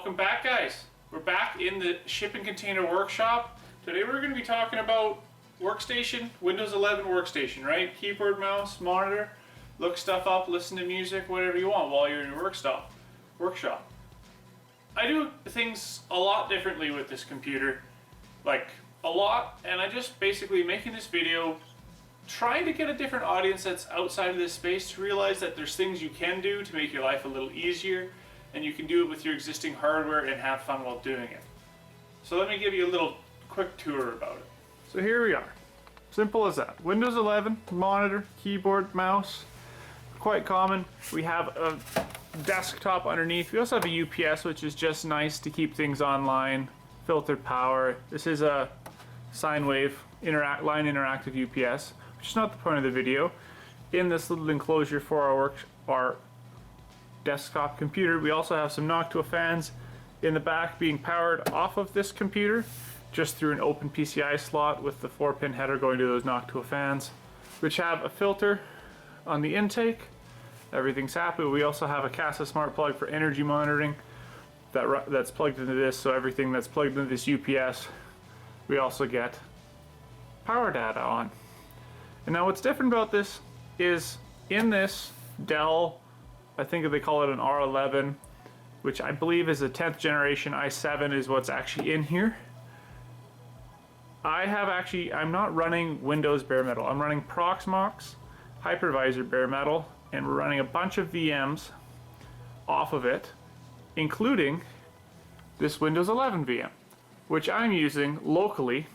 Welcome back, guys. We're back in the shipping container workshop. Today we're going to be talking about Workstation, Windows 11 Workstation, right? Keyboard, mouse, monitor, look stuff up, listen to music, whatever you want while you're in your workshop. I do things a lot differently with this computer, like a lot, and I just basically making this video trying to get a different audience that's outside of this space to realize that there's things you can do to make your life a little easier, and you can do it with your existing hardware and have fun while doing it. So let me give you a little quick tour about it. So here we are. Simple as that. Windows 11, monitor, keyboard, mouse. Quite common. We have a desktop underneath. We also have a UPS, which is just nice to keep things online. Filtered power. This is a sine wave line interactive UPS, which is not the point of the video. In this little enclosure for our desktop computer, we also have some Noctua fans in the back being powered off of this computer just through an open PCI slot with the 4-pin header going to those Noctua fans, which have a filter on the intake. Everything's happy. We also have a CASA smart plug for energy monitoring that's plugged into this, so everything that's plugged into this UPS, we also get power data on. And now what's different about this is in this Dell, I think they call it an R11, which I believe is a 10th generation i7 is what's actually in here. I'm not running Windows bare metal. I'm running Proxmox hypervisor bare metal, and we're running a bunch of VMs off of it, including this Windows 11 VM, which I'm using locally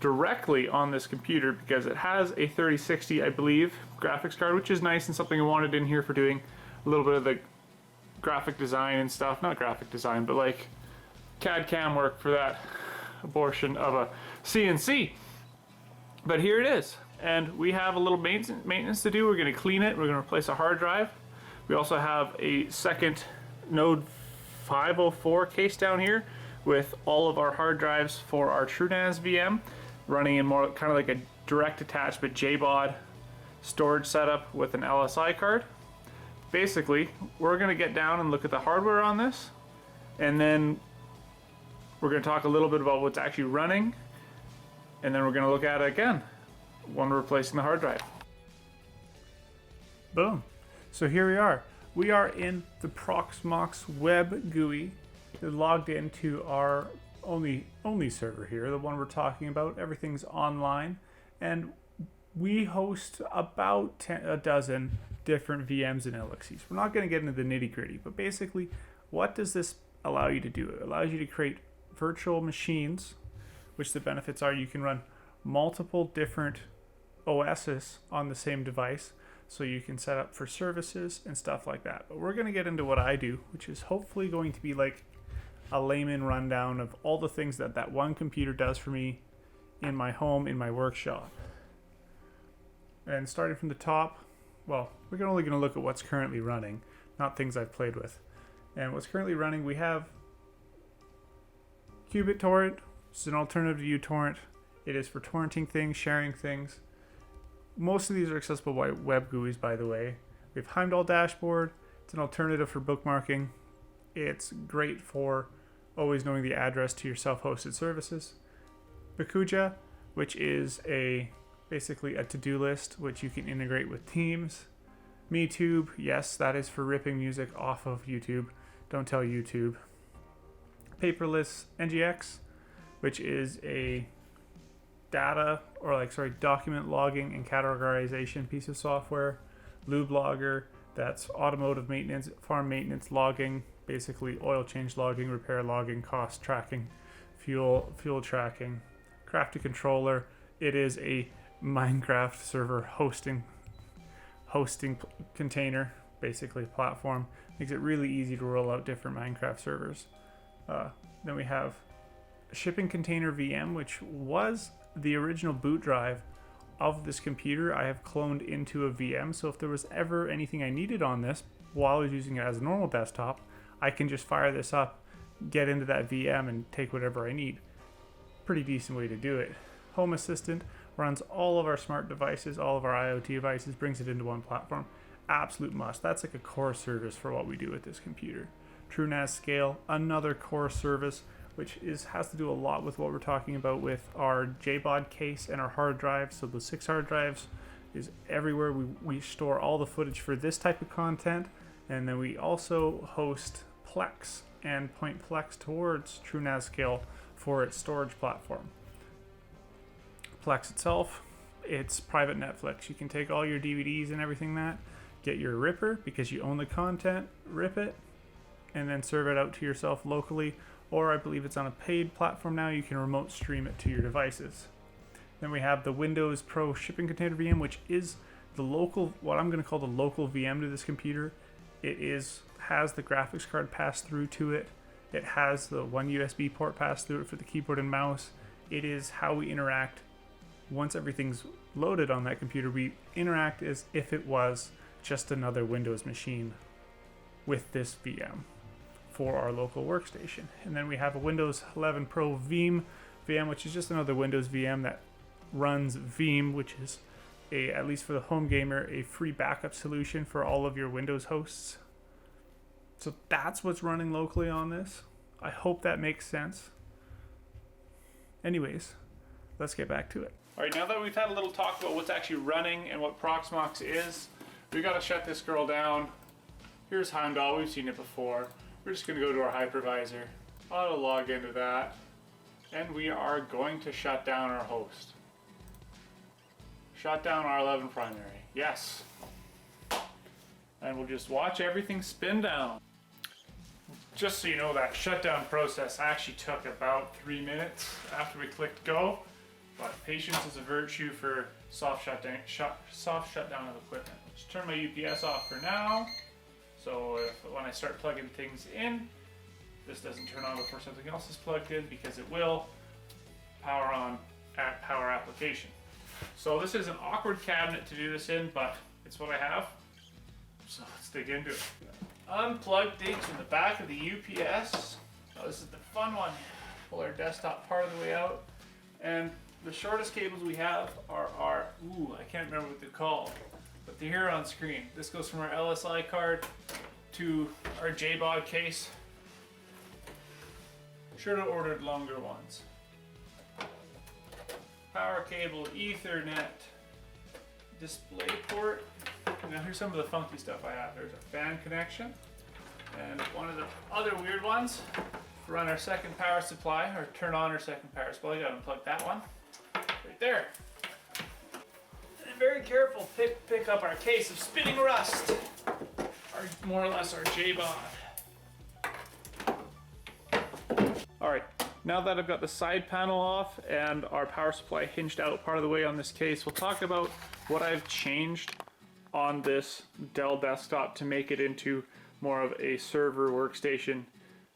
directly on this computer because it has a 3060, I believe, graphics card, which is nice and something I wanted in here for doing a little bit of the graphic design and stuff. Not graphic design, but like CAD CAM work for that abortion of a CNC. But here it is. And we have a little maintenance to do. We're going to clean it. We're going to replace a hard drive. We also have a second Node 504 case down here with all of our hard drives for our TrueNAS VM, running in more kind of like a direct attachment JBOD storage setup with an LSI card. Basically, we're going to get down and look at the hardware on this, and then we're going to talk a little bit about what's actually running, and then we're going to look at it again when we're replacing the hard drive. Boom. So here we are. We are in the Proxmox web GUI logged into our only server here, the one we're talking about. Everything's online, and we host about a dozen different VMs and LXCs. We're not going to get into the nitty gritty, but basically, what does this allow you to do? It allows you to create virtual machines, which the benefits are you can run multiple different OSs on the same device, so you can set up for services and stuff like that. But we're going to get into what I do, which is hopefully going to be like a layman rundown of all the things that one computer does for me in my home, in my workshop. And starting from the top, well, we're only going to look at what's currently running, not things I've played with. And what's currently running, we have Qubit Torrent. It's an alternative to uTorrent. It is for torrenting things, sharing things. Most of these are accessible by web GUIs, by the way. We have Heimdall Dashboard. It's an alternative for bookmarking. It's great for always knowing the address to your self-hosted services. Bakuja, which is basically a to-do list, which you can integrate with Teams. MeTube, yes, that is for ripping music off of YouTube. Don't tell YouTube. Paperless NGX, which is a document logging and categorization piece of software. Lube Logger, that's automotive maintenance, farm maintenance logging, basically oil change logging, repair logging, cost tracking, fuel tracking. Crafty Controller, it is a Minecraft server hosting container, basically platform. Makes it really easy to roll out different Minecraft servers. Then we have Shipping Container VM, which was the original boot drive of this computer. I have cloned into a VM, so if there was ever anything I needed on this while I was using it as a normal desktop, I can just fire this up, get into that VM, and take whatever I need. Pretty decent way to do it. Home Assistant runs all of our smart devices, all of our IoT devices, brings it into one platform. Absolute must. That's like a core service for what we do with this computer. TrueNAS scale, another core service, which has to do a lot with what we're talking about with our JBOD case and our hard drives. So the 6 hard drives is everywhere. We store all the footage for this type of content, and then we also host Plex and point Plex towards TrueNAS scale for its storage platform. Plex itself, it's private Netflix. You can take all your DVDs and everything get your ripper because you own the content, rip it, and then serve it out to yourself locally. Or I believe it's on a paid platform now, you can remote stream it to your devices. Then we have the Windows Pro Shipping Container VM, which is the local, what I'm going to call the local VM to this computer. It has the graphics card passed through to it. It has the one USB port passed through it for the keyboard and mouse. It is how we interact. Once everything's loaded on that computer, we interact as if it was just another Windows machine with this VM for our local workstation. And then we have a Windows 11 Pro VM, which is just another Windows VM that runs Veeam, which is at least for the home gamer, a free backup solution for all of your Windows hosts. So that's what's running locally on this. I hope that makes sense. Anyways, let's get back to it. All right, now that we've had a little talk about what's actually running and what Proxmox is, we gotta shut this girl down. Here's Heimdall, we've seen it before. We're just gonna go to our hypervisor, auto log into that, and we are going to shut down our host. Shut down R11 primary, yes. And we'll just watch everything spin down. Just so you know, that shutdown process actually took about 3 minutes after we clicked go. But patience is a virtue for soft shutdown of equipment. Let's turn my UPS off for now. So when I start plugging things in, this doesn't turn on before something else is plugged in, because it will power on at power application. So this is an awkward cabinet to do this in, but it's what I have. So let's dig into it. Unplug things in the back of the UPS. Now this is the fun one. Pull our desktop part of the way out. And the shortest cables we have are our, I can't remember what they're called, but they're here on screen. This goes from our LSI card to our JBOD case. Should have ordered longer ones. Power cable, Ethernet, display port. Now here's some of the funky stuff I have. There's a fan connection, and one of the other weird ones, to run our second power supply, or turn on our second power supply, you gotta unplug that one. Right there. And very careful, pick up our case of spinning rust. More or less our JBOD. Alright, now that I've got the side panel off and our power supply hinged out part of the way on this case, we'll talk about what I've changed on this Dell desktop to make it into more of a server workstation,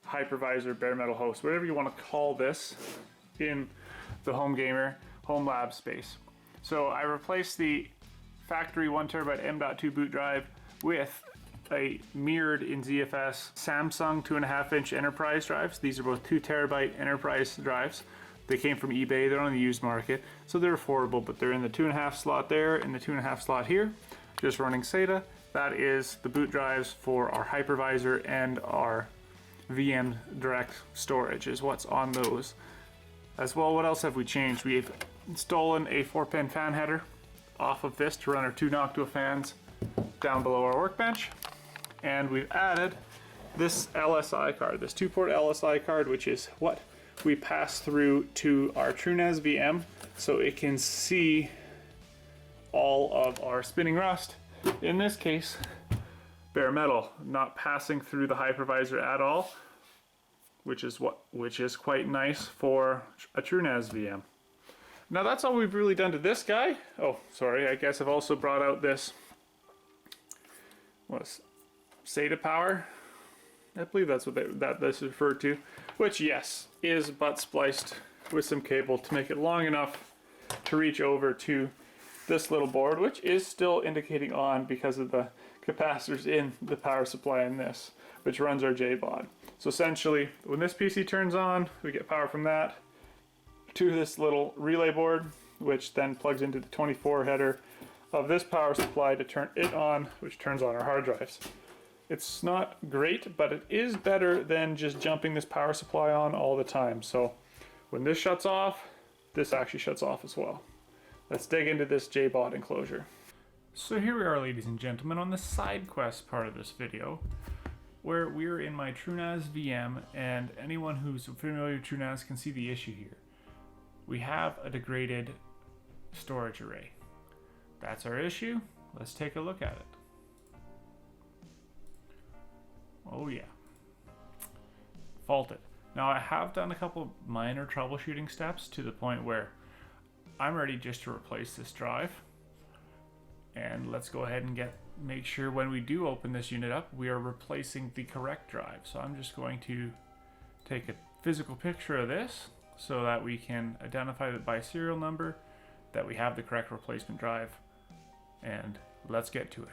hypervisor, bare metal host, whatever you want to call this in the home gamer, home lab space. So I replaced the factory 1TB M.2 boot drive with a mirrored in ZFS Samsung 2.5-inch enterprise drives. These are both 2 TB enterprise drives. They came from eBay, they're on the used market, so they're affordable, but they're in the 2.5 slot there, and the 2.5 slot here, just running SATA. That is the boot drives for our hypervisor and our VM direct storage is what's on those. As well, what else have we changed? We've stolen a 4-pin fan header off of this to run our 2 Noctua fans down below our workbench. And we've added this LSI card, this 2-port LSI card, which is what we pass through to our TrueNAS VM so it can see all of our spinning rust. In this case, bare metal, not passing through the hypervisor at all, which is quite nice for a TrueNAS VM. Now that's all we've really done to this guy. Oh, sorry, I guess I've also brought out this SATA power. I believe that's what this is referred to, which yes, is butt spliced with some cable to make it long enough to reach over to this little board, which is still indicating on because of the capacitors in the power supply in this, which runs our JBOD. So essentially, when this PC turns on, we get power from that to this little relay board, which then plugs into the 24 header of this power supply to turn it on, which turns on our hard drives. It's not great, but it is better than just jumping this power supply on all the time. So when this shuts off, this actually shuts off as well. Let's dig into this JBOD enclosure. So here we are, ladies and gentlemen, on the side quest part of this video, where we're in my TrueNAS VM, and anyone who's familiar with TrueNAS can see the issue here. We have a degraded storage array. That's our issue. Let's take a look at it. Oh yeah. Faulted. Now I have done a couple minor troubleshooting steps to the point where I'm ready just to replace this drive. And let's go ahead and make sure when we do open this unit up, we are replacing the correct drive. So I'm just going to take a physical picture of this so that we can identify it by serial number, that we have the correct replacement drive, and let's get to it.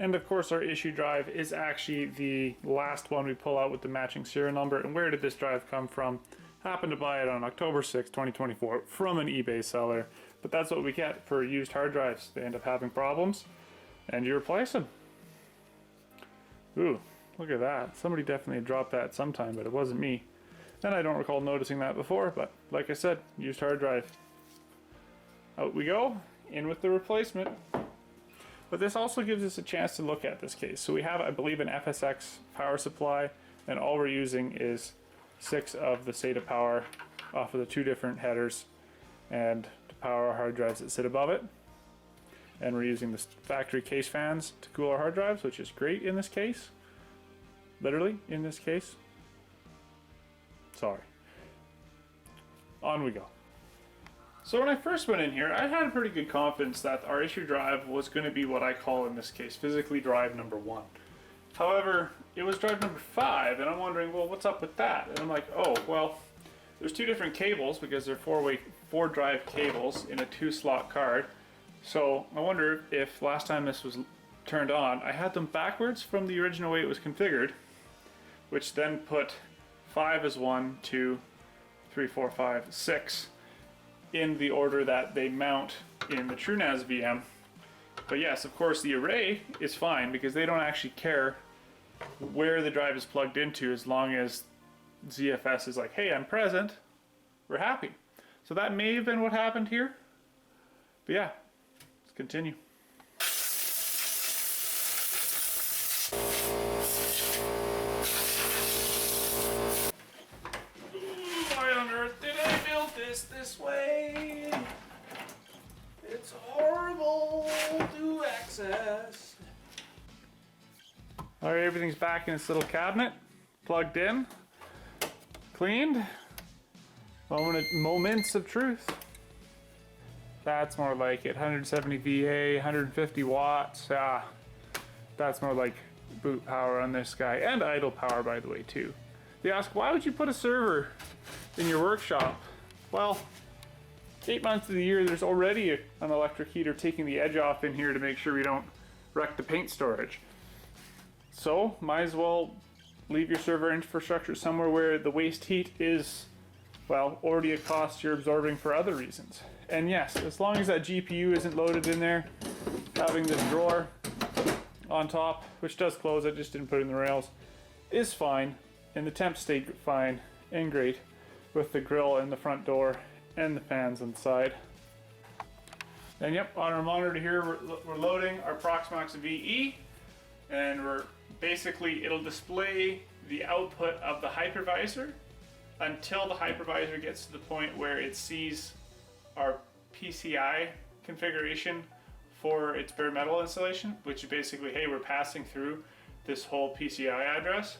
And of course our issue drive is actually the last one we pull out with the matching serial number. And where did this drive come from? Happened to buy it on October 6, 2024 from an eBay seller. But that's what we get for used hard drives. They end up having problems and you replace them. Ooh, look at that. Somebody definitely dropped that sometime, but it wasn't me. And I don't recall noticing that before, but like I said, used hard drive. Out we go, in with the replacement. But this also gives us a chance to look at this case. So we have, I believe, an FSX power supply, and all we're using is 6 of the SATA power off of the 2 different headers and to power our hard drives that sit above it. And we're using the factory case fans to cool our hard drives, which is great in this case. Literally, in this case. Sorry. On we go. So when I first went in here, I had pretty good confidence that our issue drive was going to be what I call in this case physically drive number 1. However, it was drive number 5, and I'm wondering, well, what's up with that? And I'm like, oh, well, there's 2 different cables because they're 4 drive cables in a 2-slot card. So I wonder if last time this was turned on, I had them backwards from the original way it was configured, which then put 5 as 1, 2, 3, 4, 5, 6. In the order that they mount in the TrueNAS VM. But yes, of course, the array is fine because they don't actually care where the drive is plugged into as long as ZFS is like, hey, I'm present, we're happy. So that may have been what happened here. But yeah, let's continue. Why on earth did I build this way? It's horrible to access. Alright, everything's back in its little cabinet, plugged in, cleaned. Moments of truth. That's more like it. 170 VA, 150 watts. That's more like boot power on this guy, and idle power, by the way, too. They ask, why would you put a server in your workshop? Well, 8 months of the year, there's already an electric heater taking the edge off in here to make sure we don't wreck the paint storage. So, might as well leave your server infrastructure somewhere where the waste heat is, well, already a cost you're absorbing for other reasons. And yes, as long as that GPU isn't loaded in there, having this drawer on top, which does close, I just didn't put it in the rails, is fine. And the temps stay fine and great with the grill and the front door and the fans on the side. And yep, on our monitor here, we're loading our Proxmox VE, and it'll display the output of the hypervisor until the hypervisor gets to the point where it sees our PCI configuration for its bare metal installation, which is basically, hey, we're passing through this whole PCI address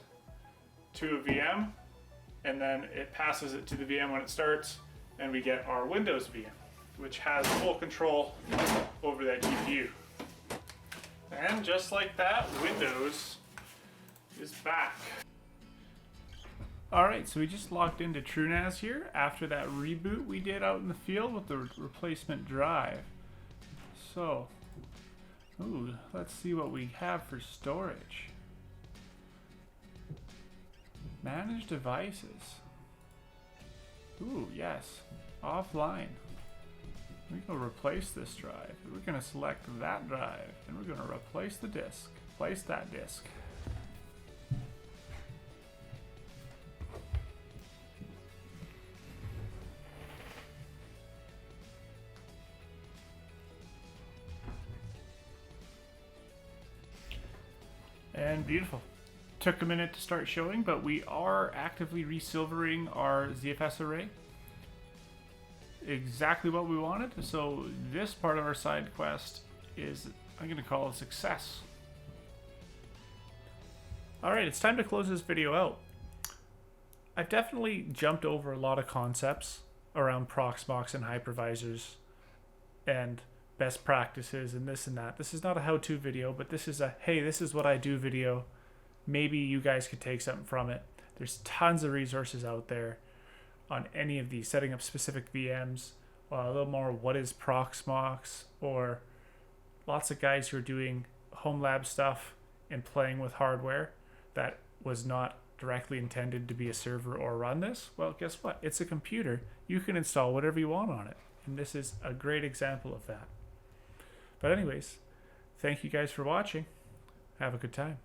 to a VM, and then it passes it to the VM when it starts, and we get our Windows VM, which has full control over that GPU. And just like that, Windows is back. Alright, so we just logged into TrueNAS here after that reboot we did out in the field with the replacement drive. So, let's see what we have for storage. Manage devices. Yes, offline. We're going to replace this drive. We're going to select that drive, and we're going to replace the disk. Place that disk. And beautiful. Took a minute to start showing, but we are actively resilvering our ZFS array. Exactly what we wanted. So this part of our side quest is, I'm going to call a success. Alright, it's time to close this video out. I've definitely jumped over a lot of concepts around Proxmox and hypervisors and best practices and this and that. This is not a how-to video, but this is a, hey, this is what I do video. Maybe you guys could take something from it. There's tons of resources out there on any of these, setting up specific VMs, a little more what is Proxmox, or lots of guys who are doing home lab stuff and playing with hardware that was not directly intended to be a server or run this. Well, guess what? It's a computer. You can install whatever you want on it. And this is a great example of that. But anyways, thank you guys for watching. Have a good time.